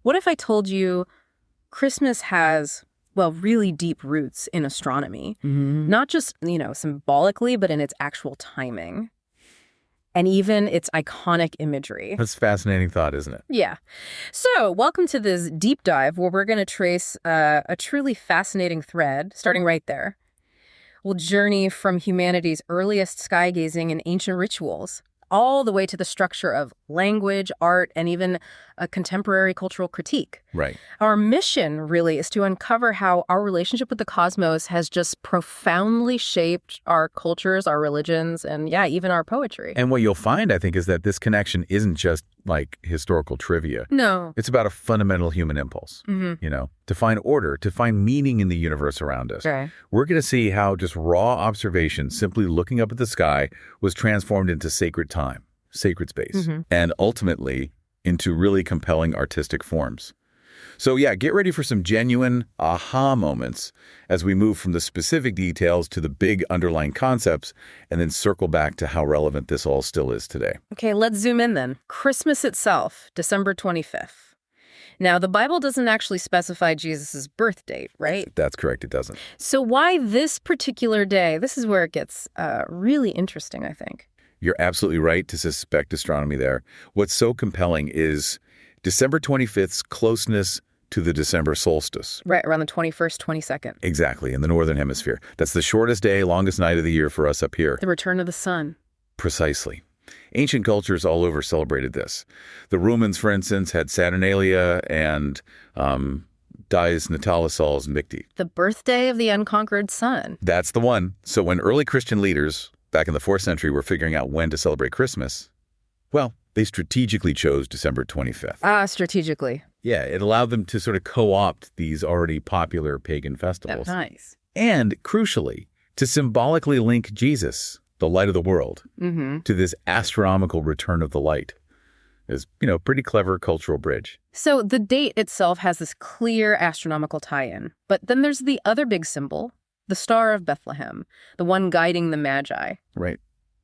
What if I told you Christmas has, well, really deep roots in astronomy? Not just, symbolically, but in its actual timing. And even its iconic imagery. That's a fascinating thought, isn't it? Yeah. So, welcome to this deep dive where we're going to trace a truly fascinating thread, starting right there. We'll journey from humanity's earliest sky-gazing and ancient rituals, all the way to the structure of language, art, and even a contemporary cultural critique. Right. Our mission, really, is to uncover how our relationship with the cosmos has just profoundly shaped our cultures, our religions, and, even our poetry. And what you'll find, I think, is that this connection isn't just like historical trivia. No. It's about a fundamental human impulse, to find order, to find meaning in the universe around us. Right. We're going to see how just raw observation, simply looking up at the sky, was transformed into sacred time, sacred space, and ultimately into really compelling artistic forms. So get ready for some genuine aha moments as we move from the specific details to the big underlying concepts and then circle back to how relevant this all still is today. Okay, let's zoom in then. Christmas itself, December 25th. Now, the Bible doesn't actually specify Jesus' birth date, right? That's correct, it doesn't. So why this particular day? This is where it gets really interesting, I think. You're absolutely right to suspect astronomy there. What's so compelling is December 25th's closeness to the December solstice. Right, around the 21st, 22nd. Exactly, in the northern hemisphere. That's the shortest day, longest night of the year for us up here. The return of the sun. Precisely. Ancient cultures all over celebrated this. The Romans, for instance, had Saturnalia and Dies Natalis Sols Invicti. The birthday of the unconquered sun. That's the one. So when early Christian leaders, back in the 4th century, were figuring out when to celebrate Christmas, well, they strategically chose December 25th. Strategically. Yeah, it allowed them to sort of co-opt these already popular pagan festivals. That's nice. And, crucially, to symbolically link Jesus, the light of the world, to this astronomical return of the light. Is, pretty clever cultural bridge. So the date itself has this clear astronomical tie-in. But then there's the other big symbol, the Star of Bethlehem, the one guiding the Magi. Right.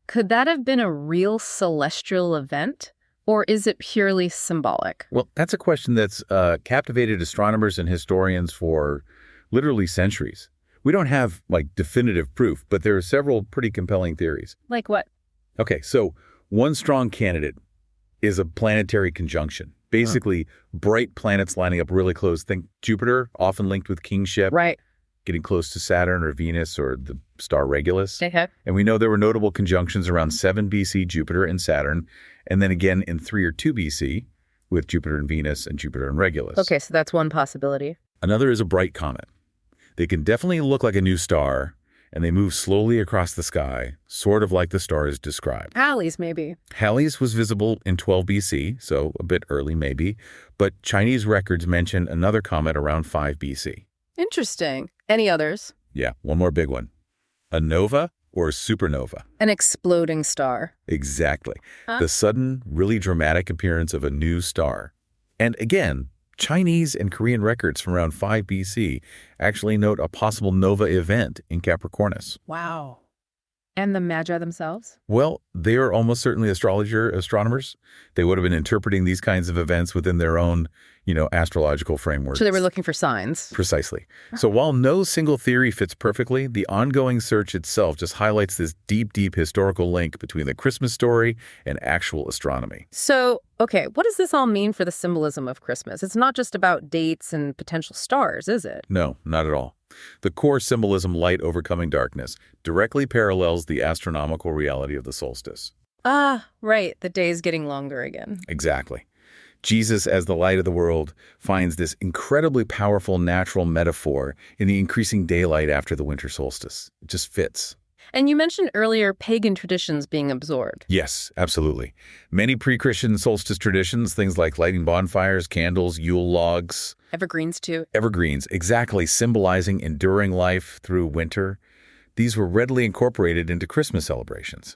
Could that have been a real celestial event, or is it purely symbolic? Well, that's a question that's captivated astronomers and historians for literally centuries. We don't have, definitive proof, but there are several pretty compelling theories. Like what? Okay, so one strong candidate is a planetary conjunction. Basically, bright planets lining up really close. Think Jupiter, often linked with kingship. Right. Getting close to Saturn or Venus or the star Regulus. Okay. And we know there were notable conjunctions around 7 BC, Jupiter and Saturn, and then again in 3 or 2 BC with Jupiter and Venus and Jupiter and Regulus. Okay, so that's one possibility. Another is a bright comet. They can definitely look like a new star, and they move slowly across the sky, sort of like the stars described. Halley's, maybe. Halley's was visible in 12 BC, so a bit early maybe, but Chinese records mention another comet around 5 BC. Interesting. Any others? Yeah, one more big one. A nova or supernova. An exploding star. Exactly. The sudden, really dramatic appearance of a new star. And again, Chinese and Korean records from around 5 BC actually note a possible nova event in Capricornus. Wow. And the Magi themselves? Well, they are almost certainly astronomers. They would have been interpreting these kinds of events within their own, astrological frameworks. So they were looking for signs. Precisely. So while no single theory fits perfectly, the ongoing search itself just highlights this deep, deep historical link between the Christmas story and actual astronomy. So, okay, what does this all mean for the symbolism of Christmas? It's not just about dates and potential stars, is it? No, not at all. The core symbolism, light overcoming darkness, directly parallels the astronomical reality of the solstice. Ah, right. The day's getting longer again. Exactly. Jesus, as the light of the world, finds this incredibly powerful natural metaphor in the increasing daylight after the winter solstice. It just fits. And you mentioned earlier pagan traditions being absorbed. Yes, absolutely. Many pre-Christian solstice traditions, things like lighting bonfires, candles, Yule logs. Evergreens, too. Evergreens, exactly, symbolizing enduring life through winter. These were readily incorporated into Christmas celebrations.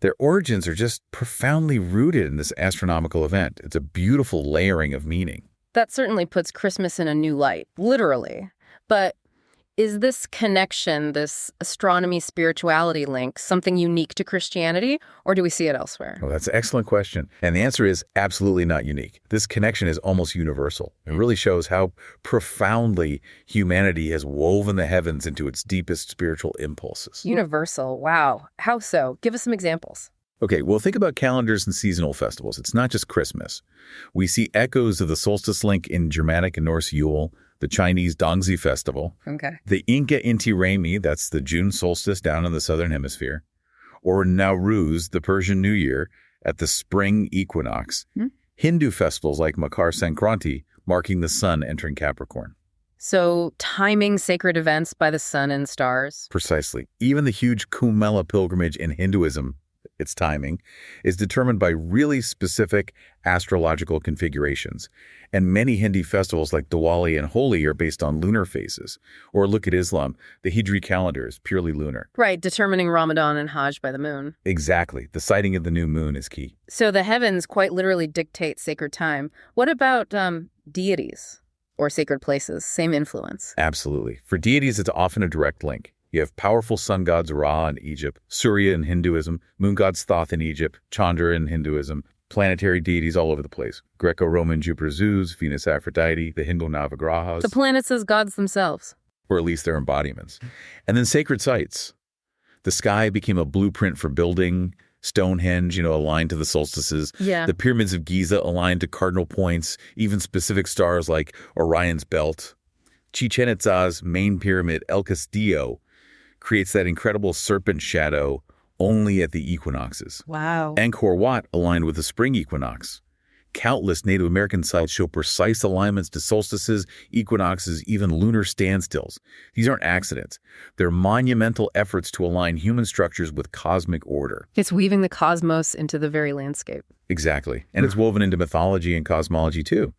Their origins are just profoundly rooted in this astronomical event. It's a beautiful layering of meaning. That certainly puts Christmas in a new light, literally. But Is this connection, this astronomy-spirituality link, something unique to Christianity, or do we see it elsewhere? Well, that's an excellent question. And the answer is absolutely not unique. This connection is almost universal. It really shows how profoundly humanity has woven the heavens into its deepest spiritual impulses. Universal, wow. How so? Give us some examples. Okay, well, think about calendars and seasonal festivals. It's not just Christmas. We see echoes of the solstice link in Germanic and Norse Yule, the Chinese Dongzi Festival, the Inca Inti Raymi, that's the June solstice down in the southern hemisphere, or Nowruz, the Persian New Year, at the spring equinox. Hindu festivals like Makar Sankranti, marking the sun entering Capricorn. So timing sacred events by the sun and stars. Precisely. Even the huge Kumbh Mela pilgrimage in Hinduism, its timing, is determined by really specific astrological configurations. And many Hindi festivals like Diwali and Holi are based on lunar phases. Or look at Islam. The Hijri calendar is purely lunar. Right, determining Ramadan and Hajj by the moon. Exactly. The sighting of the new moon is key. So the heavens quite literally dictate sacred time. What about deities or sacred places? Same influence. Absolutely. For deities, it's often a direct link. You have powerful sun gods Ra in Egypt, Surya in Hinduism, moon gods Thoth in Egypt, Chandra in Hinduism, planetary deities all over the place. Greco-Roman Jupiter Zeus, Venus Aphrodite, the Hindu Navagrahas. The planets as gods themselves. Or at least their embodiments. And then sacred sites. The sky became a blueprint for building. Stonehenge, aligned to the solstices. Yeah. The pyramids of Giza aligned to cardinal points, even specific stars like Orion's belt. Chichen Itza's main pyramid, El Castillo, creates that incredible serpent shadow only at the equinoxes. Wow. Angkor Wat aligned with the spring equinox. Countless Native American sites show precise alignments to solstices, equinoxes, even lunar standstills. These aren't accidents. They're monumental efforts to align human structures with cosmic order. It's weaving the cosmos into the very landscape. Exactly. And it's woven into mythology and cosmology, too.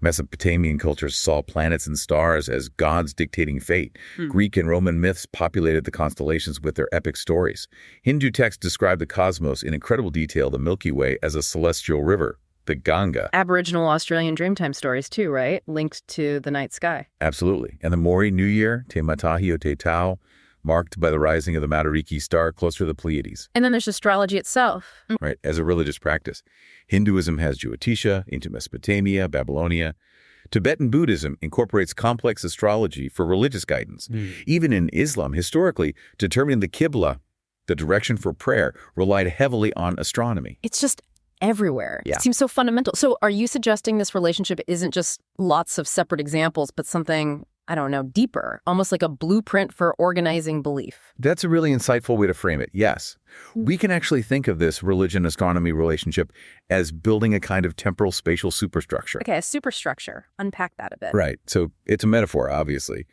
Mesopotamian cultures saw planets and stars as gods dictating fate. Greek and Roman myths populated the constellations with their epic stories. Hindu texts describe the cosmos in incredible detail, the Milky Way, as a celestial river, the Ganga. Aboriginal Australian Dreamtime stories, too, right? Linked to the night sky. Absolutely. And the Maori New Year, Te Matahi o Te Tau, marked by the rising of the Matariki star close to the Pleiades. And then there's astrology itself. Right, as a religious practice. Hinduism has Jyotisha into Mesopotamia, Babylonia. Tibetan Buddhism incorporates complex astrology for religious guidance. Even in Islam, historically, determining the Qibla, the direction for prayer, relied heavily on astronomy. It's just everywhere. Yeah. It seems so fundamental. So are you suggesting this relationship isn't just lots of separate examples, but something, I don't know, deeper, almost like a blueprint for organizing belief? That's a really insightful way to frame it, yes. We can actually think of this religion-astronomy relationship as building a kind of temporal spatial superstructure. Okay, a superstructure. Unpack that a bit. Right. So it's a metaphor, obviously,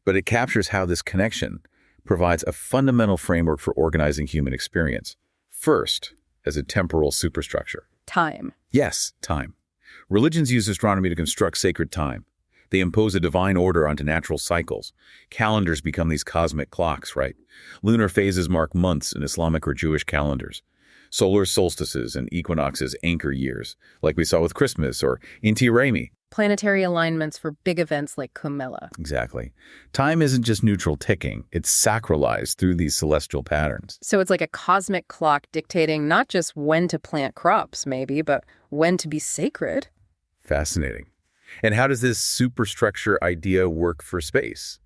but it captures how this connection provides a fundamental framework for organizing human experience. First, as a temporal superstructure. Time. Yes, time. Religions use astronomy to construct sacred time. They impose a divine order onto natural cycles. Calendars become these cosmic clocks, right? Lunar phases mark months in Islamic or Jewish calendars. Solar solstices and equinoxes anchor years, like we saw with Christmas or Inti Raymi. Planetary alignments for big events like Kumbh Mela. Exactly. Time isn't just neutral ticking. It's sacralized through these celestial patterns. So it's like a cosmic clock dictating not just when to plant crops, maybe, but when to be sacred. Fascinating. And how does this superstructure idea work for space?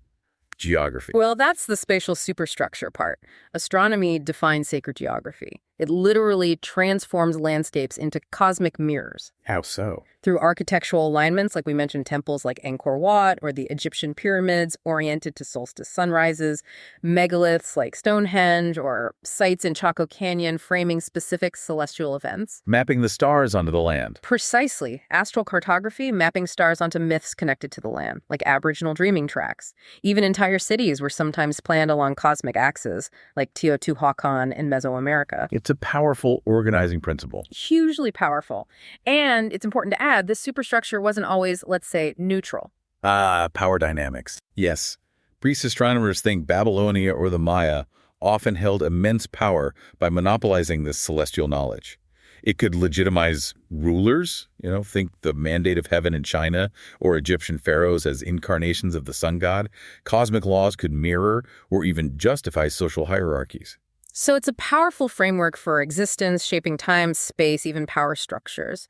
Geography. Well, that's the spatial superstructure part. Astronomy defines sacred geography. It literally transforms landscapes into cosmic mirrors. How so? Through architectural alignments, like we mentioned, temples like Angkor Wat or the Egyptian pyramids oriented to solstice sunrises, megaliths like Stonehenge, or sites in Chaco Canyon framing specific celestial events. Mapping the stars onto the land. Precisely. Astral cartography, mapping stars onto myths connected to the land, like Aboriginal dreaming tracks. Even entire cities were sometimes planned along cosmic axes, like Teotihuacan in Mesoamerica. It's a powerful organizing principle. Hugely powerful. And it's important to add, this superstructure wasn't always, let's say, neutral. Power dynamics. Yes. Priest astronomers think Babylonia or the Maya often held immense power by monopolizing this celestial knowledge. It could legitimize rulers, think the mandate of heaven in China or Egyptian pharaohs as incarnations of the sun god. Cosmic laws could mirror or even justify social hierarchies. So it's a powerful framework for existence, shaping time, space, even power structures.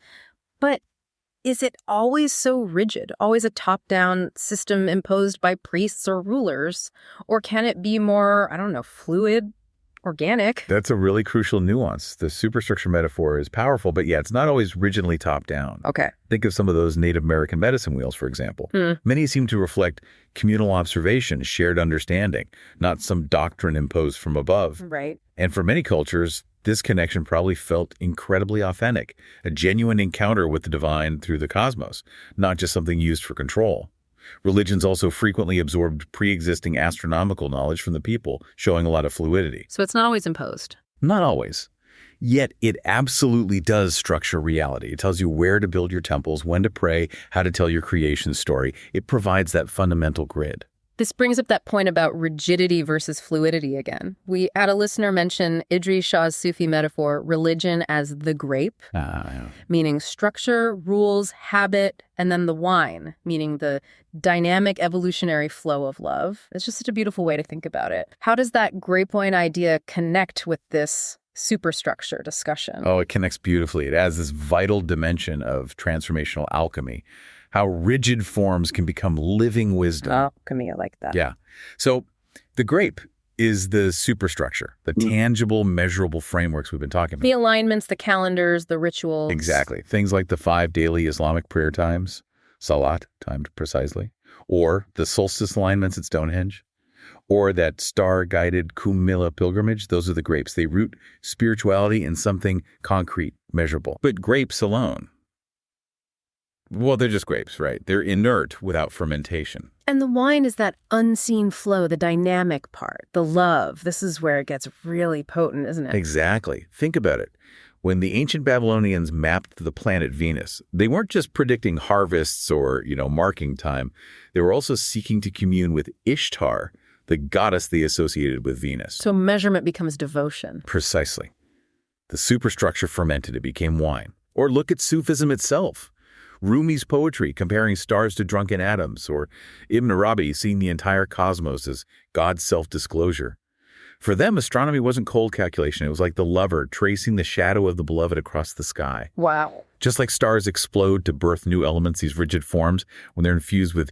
But is it always so rigid, always a top-down system imposed by priests or rulers? Or can it be more, fluid, organic? That's a really crucial nuance. The superstructure metaphor is powerful, but it's not always rigidly top-down. Okay. Think of some of those Native American medicine wheels, for example. Many seem to reflect communal observation, shared understanding, not some doctrine imposed from above. Right. And for many cultures, this connection probably felt incredibly authentic, a genuine encounter with the divine through the cosmos, not just something used for control. Religions also frequently absorbed pre-existing astronomical knowledge from the people, showing a lot of fluidity. So it's not always imposed. Not always. Yet it absolutely does structure reality. It tells you where to build your temples, when to pray, how to tell your creation story. It provides that fundamental grid. This brings up that point about rigidity versus fluidity again. We had a listener mention Idries Shah's Sufi metaphor, religion as the grape, meaning structure, rules, habit, and then the wine, meaning the dynamic evolutionary flow of love. It's just such a beautiful way to think about it. How does that grape wine idea connect with this superstructure discussion? Oh, it connects beautifully. It adds this vital dimension of transformational alchemy. How rigid forms can become living wisdom. Alchemy, I like that. Yeah. So the grape is the superstructure, the tangible, measurable frameworks we've been talking about. The alignments, the calendars, the rituals. Exactly. Things like the 5 daily Islamic prayer times, salat, timed precisely, or the solstice alignments at Stonehenge, or that star-guided Kumbh pilgrimage. Those are the grapes. They root spirituality in something concrete, measurable. But grapes alone, well, they're just grapes, right? They're inert without fermentation. And the wine is that unseen flow, the dynamic part, the love. This is where it gets really potent, isn't it? Exactly. Think about it. When the ancient Babylonians mapped the planet Venus, they weren't just predicting harvests or, marking time. They were also seeking to commune with Ishtar, the goddess they associated with Venus. So measurement becomes devotion. Precisely. The superstructure fermented. It became wine. Or look at Sufism itself. Rumi's poetry comparing stars to drunken atoms, or Ibn Arabi seeing the entire cosmos as God's self-disclosure. For them, astronomy wasn't cold calculation. It was like the lover tracing the shadow of the beloved across the sky. Wow. Just like stars explode to birth new elements, these rigid forms, when they're infused with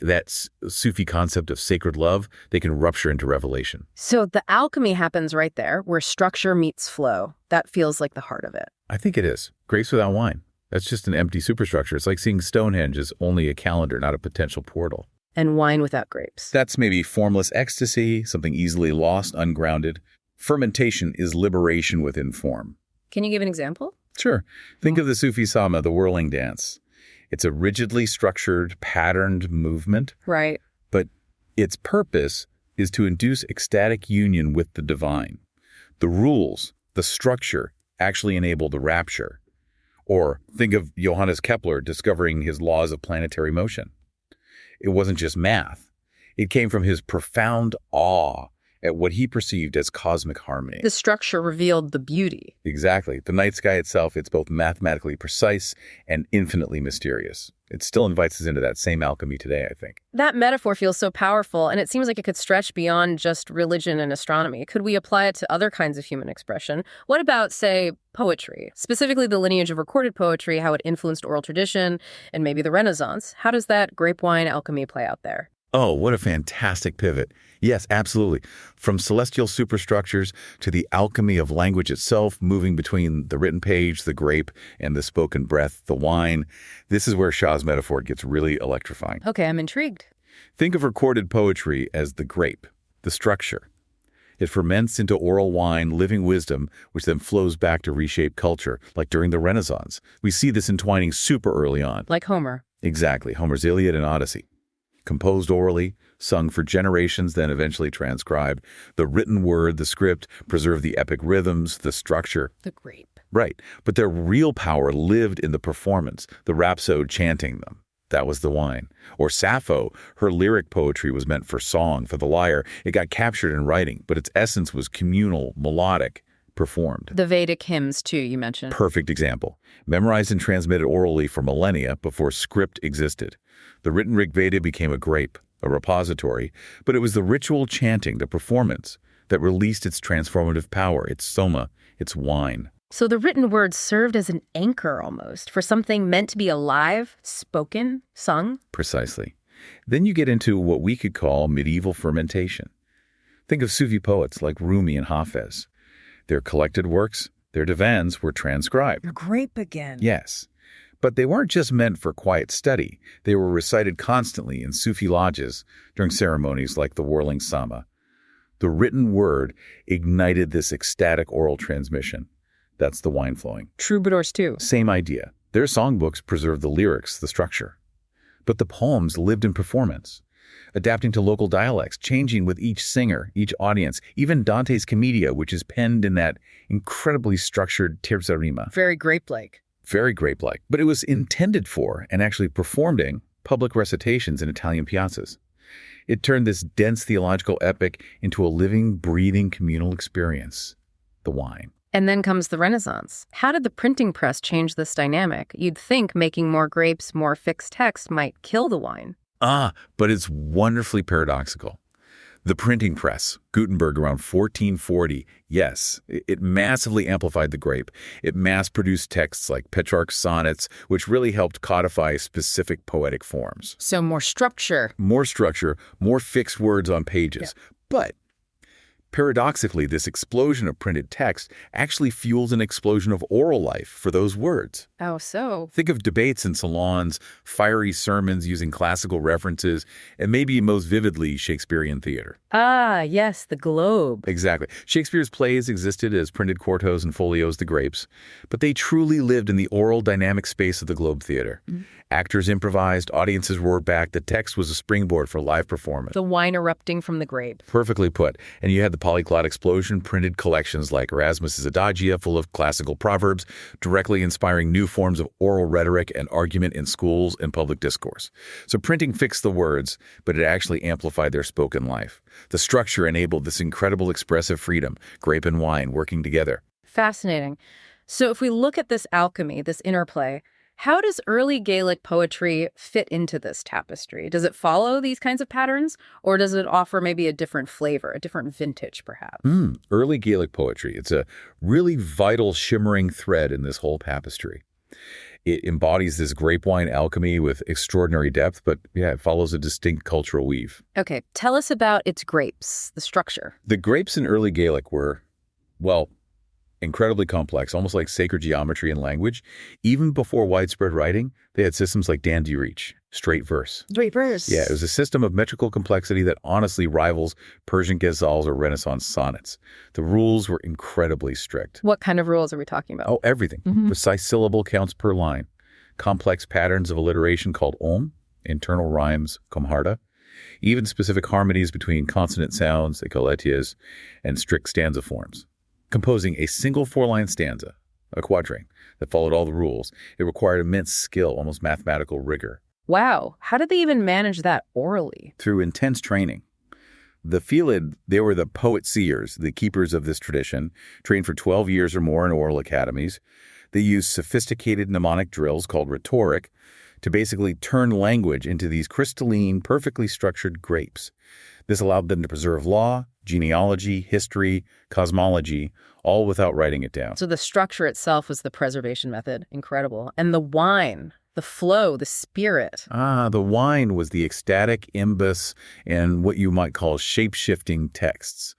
that Sufi concept of sacred love, they can rupture into revelation. So the alchemy happens right there, where structure meets flow. That feels like the heart of it. I think it is. Grapes without wine. That's just an empty superstructure. It's like seeing Stonehenge as only a calendar, not a potential portal. And wine without grapes. That's maybe formless ecstasy, something easily lost, ungrounded. Fermentation is liberation within form. Can you give an example? Sure. Think of the Sufi Sama, the whirling dance. It's a rigidly structured, patterned movement. Right. But its purpose is to induce ecstatic union with the divine. The rules, the structure, actually enable the rapture. Or think of Johannes Kepler discovering his laws of planetary motion. It wasn't just math. It came from his profound awe at what he perceived as cosmic harmony. The structure revealed the beauty. Exactly. The night sky itself, it's both mathematically precise and infinitely mysterious. It still invites us into that same alchemy today, I think. That metaphor feels so powerful, and it seems like it could stretch beyond just religion and astronomy. Could we apply it to other kinds of human expression? What about, say, poetry? Specifically the lineage of recorded poetry, how it influenced oral tradition, and maybe the Renaissance. How does that grape wine alchemy play out there? Oh, what a fantastic pivot. Yes, absolutely. From celestial superstructures to the alchemy of language itself, moving between the written page, the grape, and the spoken breath, the wine. This is where Shah's metaphor gets really electrifying. Okay, I'm intrigued. Think of recorded poetry as the grape, the structure. It ferments into oral wine, living wisdom, which then flows back to reshape culture, like during the Renaissance. We see this entwining super early on. Like Homer. Exactly, Homer's Iliad and Odyssey. Composed orally, sung for generations, then eventually transcribed. The written word, the script, preserved the epic rhythms, the structure. The grape. Right. But their real power lived in the performance, the rhapsode chanting them. That was the wine. Or Sappho, her lyric poetry was meant for song, for the lyre. It got captured in writing, but its essence was communal, melodic, performed. The Vedic hymns, too, you mentioned. Perfect example. Memorized and transmitted orally for millennia before script existed. The written Rig Veda became a grape, a repository, but it was the ritual chanting, the performance, that released its transformative power, its soma, its wine. So the written word served as an anchor almost for something meant to be alive, spoken, sung? Precisely. Then you get into what we could call medieval fermentation. Think of Sufi poets like Rumi and Hafez. Their collected works, their divans, were transcribed. Your grape again. Yes. But they weren't just meant for quiet study. They were recited constantly in Sufi lodges during ceremonies like the whirling sama. The written word ignited this ecstatic oral transmission. That's the wine flowing. Troubadours, too. Same idea. Their songbooks preserved the lyrics, the structure. But the poems lived in performance, adapting to local dialects, changing with each singer, each audience, even Dante's Commedia, which is penned in that incredibly structured terza rima. Very grape-like. Very grape-like. But it was intended for, and actually performed in, public recitations in Italian piazzas. It turned this dense theological epic into a living, breathing communal experience. The wine. And then comes the Renaissance. How did the printing press change this dynamic? You'd think making more grapes, more fixed text might kill the wine. But it's wonderfully paradoxical. The printing press, Gutenberg around 1440, yes, it massively amplified the grape. It mass-produced texts like Petrarch's sonnets, which really helped codify specific poetic forms. So more structure. More structure, more fixed words on pages. Yeah. But paradoxically, this explosion of printed text actually fuels an explosion of oral life for those words. Oh, so? Think of debates in salons, fiery sermons using classical references, and maybe most vividly, Shakespearean theater. Ah, yes, the Globe. Exactly. Shakespeare's plays existed as printed quartos and folios, the grapes, but they truly lived in the oral dynamic space of the Globe Theater. Mm-hmm. Actors improvised, audiences roared back, the text was a springboard for live performance. The wine erupting from the grape. Perfectly put. And you had the polyglot explosion, printed collections like Erasmus's Adagia, full of classical proverbs, directly inspiring new forms of oral rhetoric and argument in schools and public discourse. So printing fixed the words, but it actually amplified their spoken life. The structure enabled this incredible expressive freedom, grape and wine working together. Fascinating. So if we look at this alchemy, this interplay, how does early Gaelic poetry fit into this tapestry? Does it follow these kinds of patterns, or does it offer maybe a different flavor, a different vintage, perhaps? Early Gaelic poetry. It's a really vital, shimmering thread in this whole tapestry. It embodies this grape wine alchemy with extraordinary depth, but it follows a distinct cultural weave. Okay, tell us about its grapes, the structure. The grapes in early Gaelic were, incredibly complex, almost like sacred geometry and language. Even before widespread writing, they had systems like Dan Reach, straight verse. Straight verse. Yeah, it was a system of metrical complexity that honestly rivals Persian ghazals or Renaissance sonnets. The rules were incredibly strict. What kind of rules are we talking about? Oh, everything. Precise syllable counts per line. Complex patterns of alliteration called om, internal rhymes, komharta. Even specific harmonies between consonant sounds, ecoletias, and strict stanza forms. Composing a single four-line stanza, a quatrain, that followed all the rules, it required immense skill, almost mathematical rigor. Wow. How did they even manage that orally? Through intense training. The Filid, they were the poet-seers, the keepers of this tradition, trained for 12 years or more in oral academies. They used sophisticated mnemonic drills called rhetoric to basically turn language into these crystalline, perfectly structured grapes. This allowed them to preserve law, genealogy, history, cosmology, all without writing it down. So the structure itself was the preservation method. Incredible. And the wine, the flow, the spirit. The wine was the ecstatic imbus and what you might call shape-shifting texts.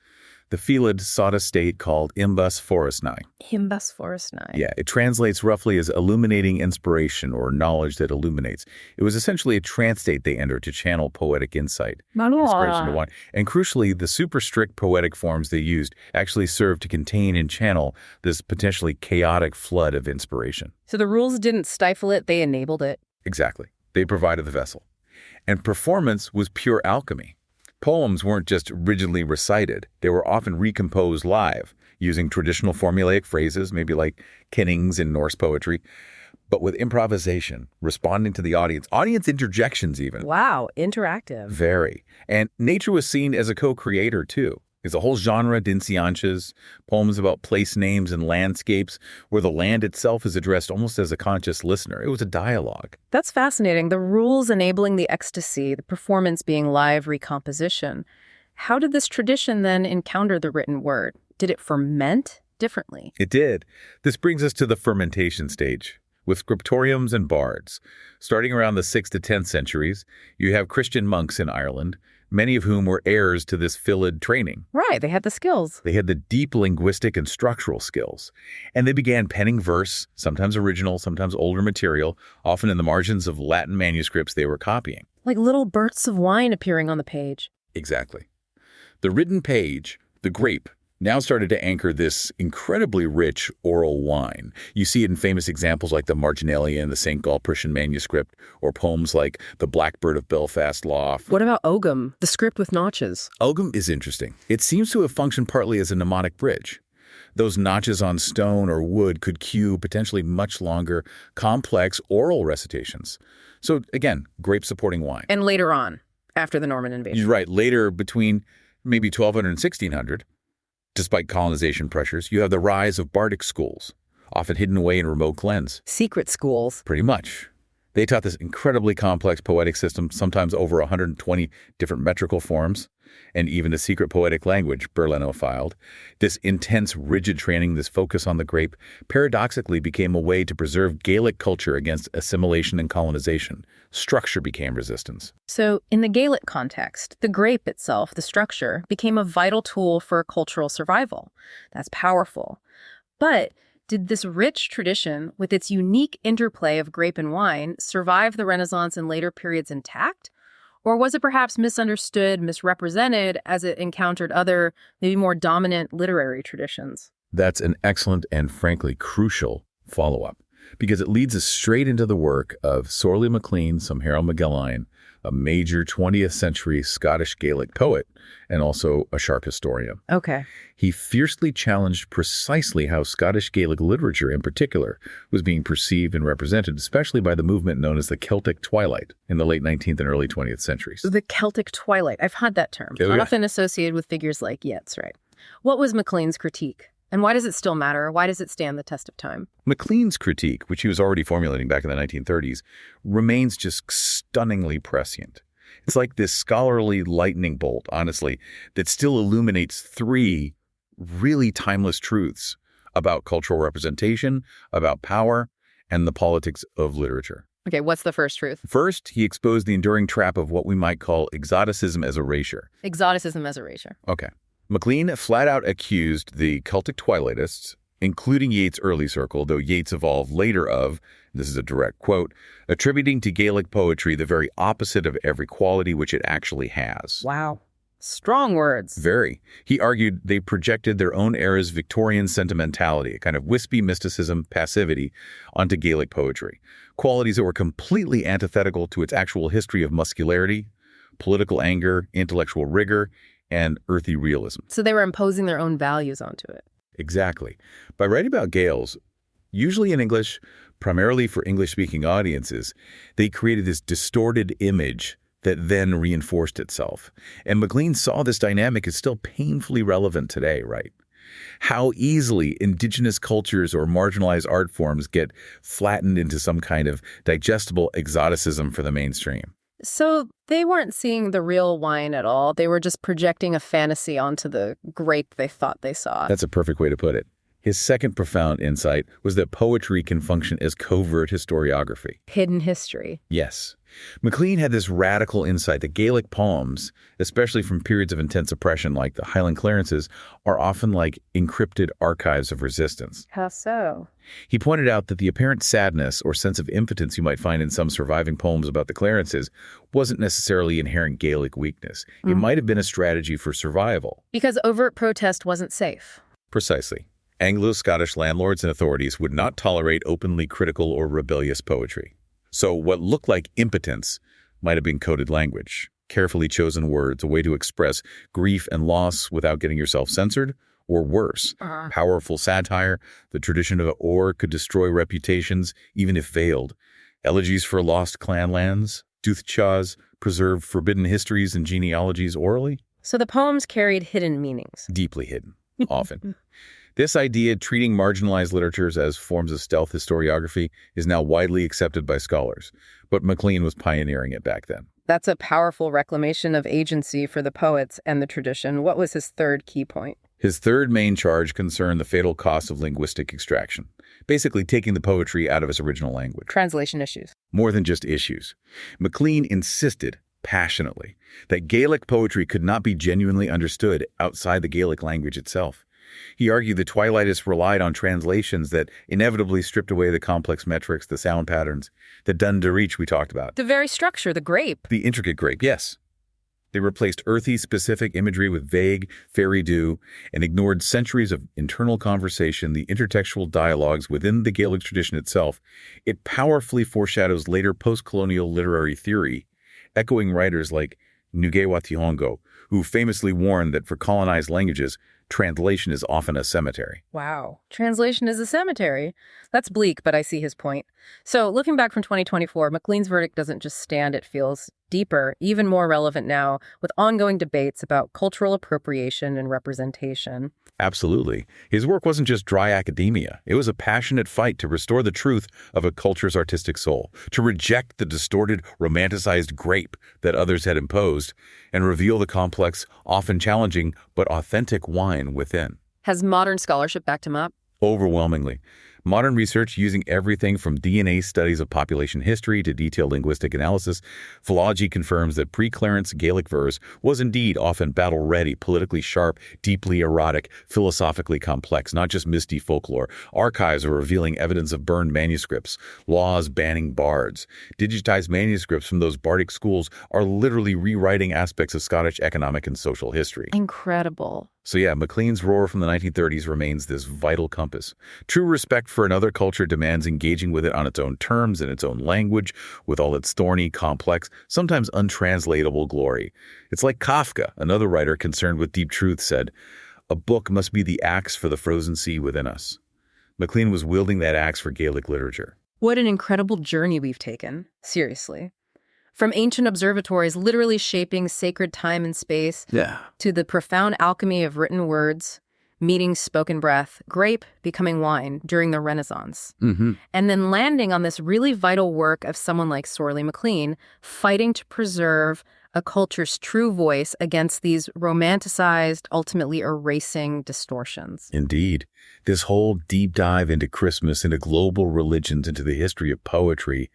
The Filid sought a state called imbus forestnai. Imbus forestnai. Yeah, it translates roughly as illuminating inspiration or knowledge that illuminates. It was essentially a trance state they entered to channel poetic insight. Inspiration to wine. And crucially, the super strict poetic forms they used actually served to contain and channel this potentially chaotic flood of inspiration. So the rules didn't stifle it, they enabled it. Exactly. They provided the vessel. And performance was pure alchemy. Poems weren't just rigidly recited. They were often recomposed live, using traditional formulaic phrases, maybe like kennings in Norse poetry, but with improvisation, responding to the audience interjections even. Wow, interactive. Very. And nature was seen as a co-creator, too. It's a whole genre d'inciances, poems about place names and landscapes, where the land itself is addressed almost as a conscious listener. It was a dialogue. That's fascinating. The rules enabling the ecstasy, the performance being live recomposition. How did this tradition then encounter the written word? Did it ferment differently? It did. This brings us to the fermentation stage, with scriptoriums and bards. Starting around the 6th to 10th centuries, you have Christian monks in Ireland, many of whom were heirs to this Philid training. Right, they had the skills. They had the deep linguistic and structural skills. And they began penning verse, sometimes original, sometimes older material, often in the margins of Latin manuscripts they were copying. Like little bursts of wine appearing on the page. Exactly. The written page, the grape, now started to anchor this incredibly rich oral wine. You see it in famous examples like the Marginalia and the St. Gall-Pritian manuscript, or poems like The Blackbird of Belfast Lough. What about Ogham, the script with notches? Ogham is interesting. It seems to have functioned partly as a mnemonic bridge. Those notches on stone or wood could cue potentially much longer, complex oral recitations. So again, grape supporting wine. And later on, after the Norman invasion. You're right. Later, between maybe 1200 and 1600, despite colonization pressures, you have the rise of bardic schools, often hidden away in remote glens. Secret schools. Pretty much. They taught this incredibly complex poetic system, sometimes over 120 different metrical forms, and even a secret poetic language, Berlinophiled. This intense, rigid training, this focus on the grape, paradoxically became a way to preserve Gaelic culture against assimilation and colonization. Structure became resistance. So, in the Gaelic context, the grape itself, the structure, became a vital tool for cultural survival. That's powerful. But did this rich tradition, with its unique interplay of grape and wine, survive the Renaissance and later periods intact? Or was it perhaps misunderstood, misrepresented as it encountered other, maybe more dominant literary traditions? That's an excellent and frankly crucial follow-up, because it leads us straight into the work of Sorley MacLean, Harold MacLean, a major 20th century Scottish Gaelic poet and also a sharp historian. Okay. He fiercely challenged precisely how Scottish Gaelic literature in particular was being perceived and represented, especially by the movement known as the Celtic Twilight in the late 19th and early 20th centuries. The Celtic Twilight. I've had that term. Oh, yeah. Often associated with figures like Yeats, right? What was MacLean's critique? And why does it still matter? Why does it stand the test of time? MacLean's critique, which he was already formulating back in the 1930s, remains just stunningly prescient. It's like this scholarly lightning bolt, honestly, that still illuminates three really timeless truths about cultural representation, about power, and the politics of literature. Okay, what's the first truth? First, he exposed the enduring trap of what we might call exoticism as erasure. Exoticism as erasure. Okay. MacLean flat out accused the Celtic Twilightists, including Yeats' early circle, though Yeats evolved later of, this is a direct quote, attributing to Gaelic poetry the very opposite of every quality which it actually has. Wow. Strong words. Very. He argued they projected their own era's Victorian sentimentality, a kind of wispy mysticism, passivity, onto Gaelic poetry. Qualities that were completely antithetical to its actual history of muscularity, political anger, intellectual rigor, and earthy realism. So they were imposing their own values onto it. Exactly. By writing about Gaels, usually in English, primarily for English-speaking audiences, they created this distorted image that then reinforced itself. And MacLean saw this dynamic as still painfully relevant today, right? How easily indigenous cultures or marginalized art forms get flattened into some kind of digestible exoticism for the mainstream. So they weren't seeing the real wine at all. They were just projecting a fantasy onto the grape they thought they saw. That's a perfect way to put it. His second profound insight was that poetry can function as covert historiography. Hidden history. Yes. MacLean had this radical insight that Gaelic poems, especially from periods of intense oppression like the Highland clearances, are often like encrypted archives of resistance. How so? He pointed out that the apparent sadness or sense of impotence you might find in some surviving poems about the clearances wasn't necessarily inherent Gaelic weakness. It might have been a strategy for survival. Because overt protest wasn't safe. Precisely. Anglo-Scottish landlords and authorities would not tolerate openly critical or rebellious poetry. So what looked like impotence might have been coded language, carefully chosen words, a way to express grief and loss without getting yourself censored, or worse, powerful satire. The tradition of ore could destroy reputations, even if veiled. Elegies for lost clan lands, dúthchas, preserve forbidden histories and genealogies orally. So the poems carried hidden meanings. Deeply hidden, often. This idea, treating marginalized literatures as forms of stealth historiography, is now widely accepted by scholars. But MacLean was pioneering it back then. That's a powerful reclamation of agency for the poets and the tradition. What was his third key point? His third main charge concerned the fatal cost of linguistic extraction, basically taking the poetry out of its original language. Translation issues. More than just issues. MacLean insisted passionately that Gaelic poetry could not be genuinely understood outside the Gaelic language itself. He argued the Twilightists relied on translations that inevitably stripped away the complex metrics, the sound patterns, the dun de reach we talked about. The very structure, the grape. The intricate grape, yes. They replaced earthy, specific imagery with vague, fairy dew, and ignored centuries of internal conversation, the intertextual dialogues within the Gaelic tradition itself. It powerfully foreshadows later post-colonial literary theory, echoing writers like Ngugi Tiongo, who famously warned that for colonized languages, translation is often a cemetery. Wow. Translation is a cemetery. That's bleak, but I see his point. So looking back from 2024, MacLean's verdict doesn't just stand, it feels deeper, even more relevant now, with ongoing debates about cultural appropriation and representation. Absolutely. His work wasn't just dry academia. It was a passionate fight to restore the truth of a culture's artistic soul, to reject the distorted, romanticized grape that others had imposed, and reveal the complex, often challenging, but authentic wine within. Has modern scholarship backed him up? Overwhelmingly. Modern research using everything from DNA studies of population history to detailed linguistic analysis, philology confirms that pre-Clarence Gaelic verse was indeed often battle-ready, politically sharp, deeply erotic, philosophically complex, not just misty folklore. Archives are revealing evidence of burned manuscripts, laws banning bards. Digitized manuscripts from those bardic schools are literally rewriting aspects of Scottish economic and social history. Incredible. So yeah, MacLean's roar from the 1930s remains this vital compass. True respect for another culture demands engaging with it on its own terms, in its own language, with all its thorny, complex, sometimes untranslatable glory. It's like Kafka, another writer concerned with deep truth, said, "A book must be the axe for the frozen sea within us." MacLean was wielding that axe for Gaelic literature. What an incredible journey we've taken. Seriously. From ancient observatories literally shaping sacred time and space, to the profound alchemy of written words, meeting spoken breath, grape becoming wine during the Renaissance. And then landing on this really vital work of someone like Sorley MacLean, fighting to preserve a culture's true voice against these romanticized, ultimately erasing distortions. Indeed. This whole deep dive into Christmas, into global religions, into the history of poetry,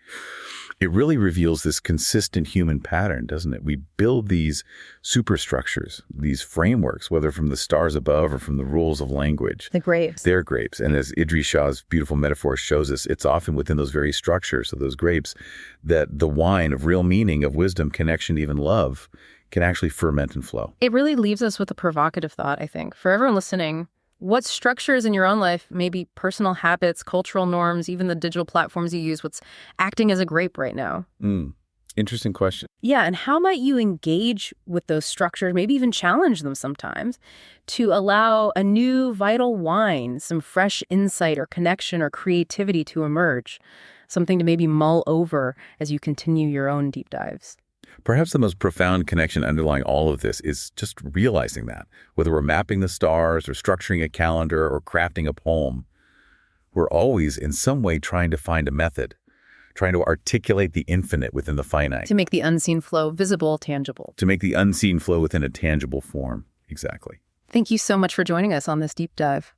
it really reveals this consistent human pattern, doesn't it? We build these superstructures, these frameworks, whether from the stars above or from the rules of language. The grapes. They're grapes. And as Idries Shah's beautiful metaphor shows us, it's often within those very structures of those grapes that the wine of real meaning, of wisdom, connection, even love, can actually ferment and flow. It really leaves us with a provocative thought, I think. For everyone listening, what structures in your own life, maybe personal habits, cultural norms, even the digital platforms you use, what's acting as a grape right now? Interesting question. Yeah, and how might you engage with those structures, maybe even challenge them sometimes, to allow a new vital wine, some fresh insight or connection or creativity to emerge, something to maybe mull over as you continue your own deep dives? Perhaps the most profound connection underlying all of this is just realizing that, whether we're mapping the stars or structuring a calendar or crafting a poem, we're always in some way trying to find a method, trying to articulate the infinite within the finite. To make the unseen flow visible, tangible. To make the unseen flow within a tangible form. Exactly. Thank you so much for joining us on this deep dive.